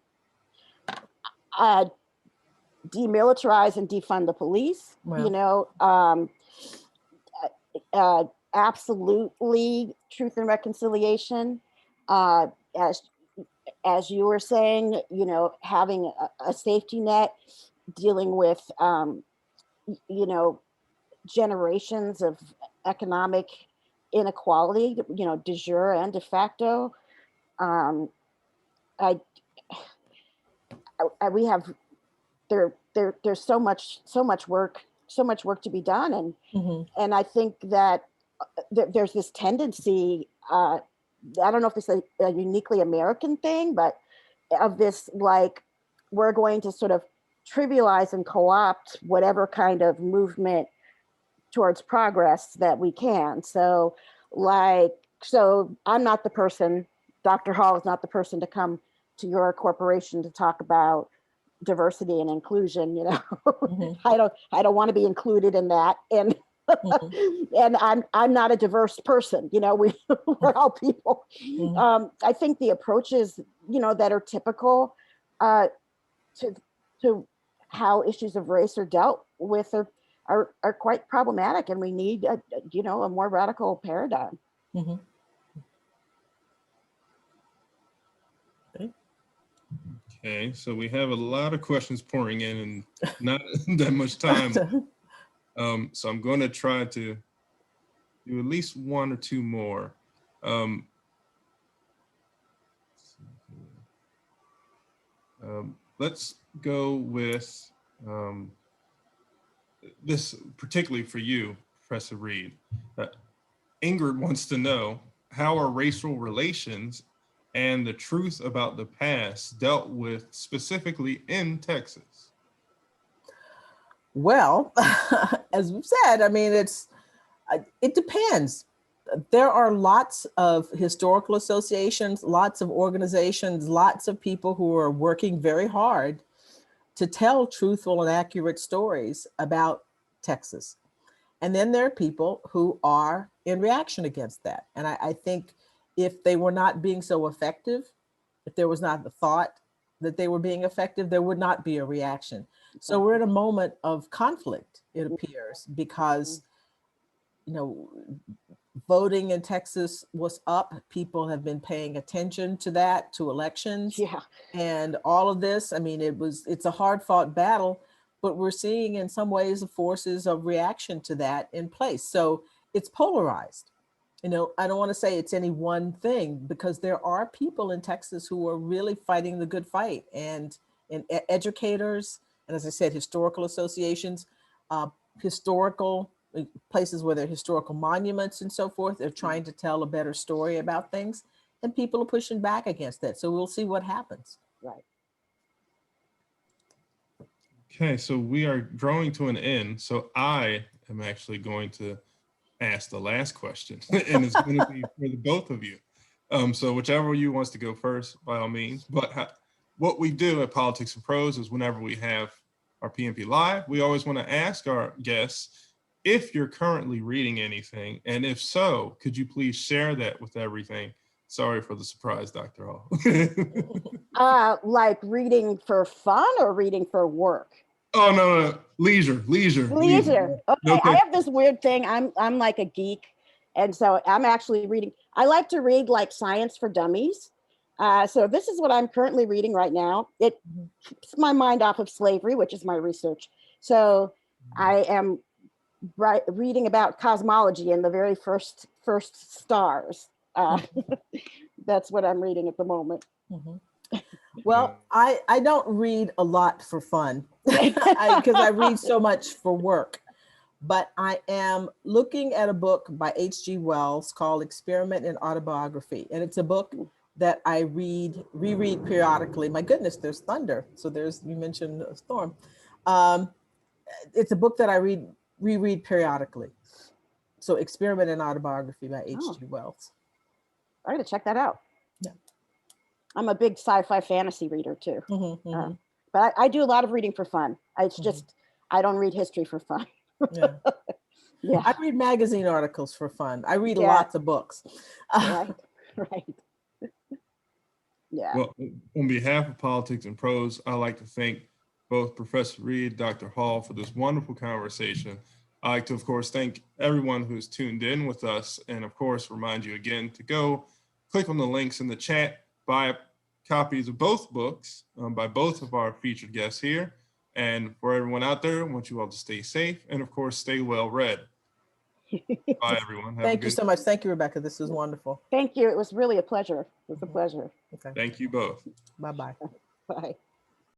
demilitarize and defund the police. Well. Absolutely, truth and reconciliation. Uh, as you were saying, having a safety net, dealing with generations of economic inequality, de jure and de facto. I we have there's so much work to be done, and Mm-hmm. I think that there's this tendency, I don't know if it's a uniquely American thing, but of this, like, we're going to sort of trivialize and co-opt whatever kind of movement towards progress that we can. So I'm not the person, Dr. Hall is not the person to come to your corporation to talk about diversity and inclusion. Mm-hmm. I don't want to be included in that. And Mm-hmm. and I'm not a diverse person. We're all people. Mm-hmm. I think the approaches, that are typical to how issues of race are dealt with are quite problematic, and we need a more radical paradigm. Mm-hmm. Okay, so we have a lot of questions pouring in and not that much time. So I'm going to try to do at least one or two more. Let's go with this, particularly for you, Professor Reed. Ingrid wants to know, how are racial relations and the truth about the past dealt with specifically in Texas? Well, as we've said, I mean, it depends. There are lots of historical associations, lots of organizations, lots of people who are working very hard to tell truthful and accurate stories about Texas. And then there are people who are in reaction against that. And I think if they were not being so effective, if there was not the thought that they were being effective, there would not be a reaction. So we're at a moment of conflict, it appears, because, voting in Texas was up. People have been paying attention to that, to elections, and all of this. I mean, it's a hard fought battle, but we're seeing in some ways the forces of reaction to that in place. So it's polarized. I don't want to say it's any one thing, because there are people in Texas who are really fighting the good fight, and educators, and as I said, historical associations, historical places where there are historical monuments and so forth. They're trying to tell a better story about things, and people are pushing back against that. So we'll see what happens. Right. Okay, so we are drawing to an end. So I am actually going to ask the last question, and it's going to be for the both of you. So whichever you wants to go first, by all means. But what we do at Politics and Prose is, whenever we have our PNP Live, we always want to ask our guests if you're currently reading anything, and if so, could you please share that with everything? Sorry for the surprise, Dr. Hall. Like reading for fun or reading for work? Oh, no, leisure. Okay, No, I have this weird thing. I'm like a geek, and so I'm actually reading. I like to read like science for dummies. So this is what I'm currently reading right now. It keeps my mind off of slavery, which is my research. So I am reading about cosmology and the very first stars. That's what I'm reading at the moment. Well, I don't read a lot for fun, because I read so much for work. But I am looking at a book by H.G. Wells called Experiment in Autobiography. And it's a book that I reread periodically. My goodness, there's thunder. So you mentioned a storm. it's a book that I reread periodically. So Experiment in Autobiography by H.G. Wells. I gotta check that out. Yeah. I'm a big sci-fi fantasy reader too. But I do a lot of reading for fun. It's just, I don't read history for fun. Yeah. Yeah. I read magazine articles for fun. I read Yeah. lots of books. Right. Right. Yeah. Well, on behalf of Politics and Prose, I'd like to thank both Professor Reed, Dr. Hall for this wonderful conversation. I'd like to, of course, thank everyone who's tuned in with us, and of course, remind you again to go click on the links in the chat, buy copies of both books by both of our featured guests here. And for everyone out there, I want you all to stay safe and, of course, stay well read. Bye, everyone. Thank you so much. Thank you, Rebecca. This was wonderful. Thank you. It was really a pleasure. It was a pleasure. Okay. Thank you both. Bye-bye. Bye.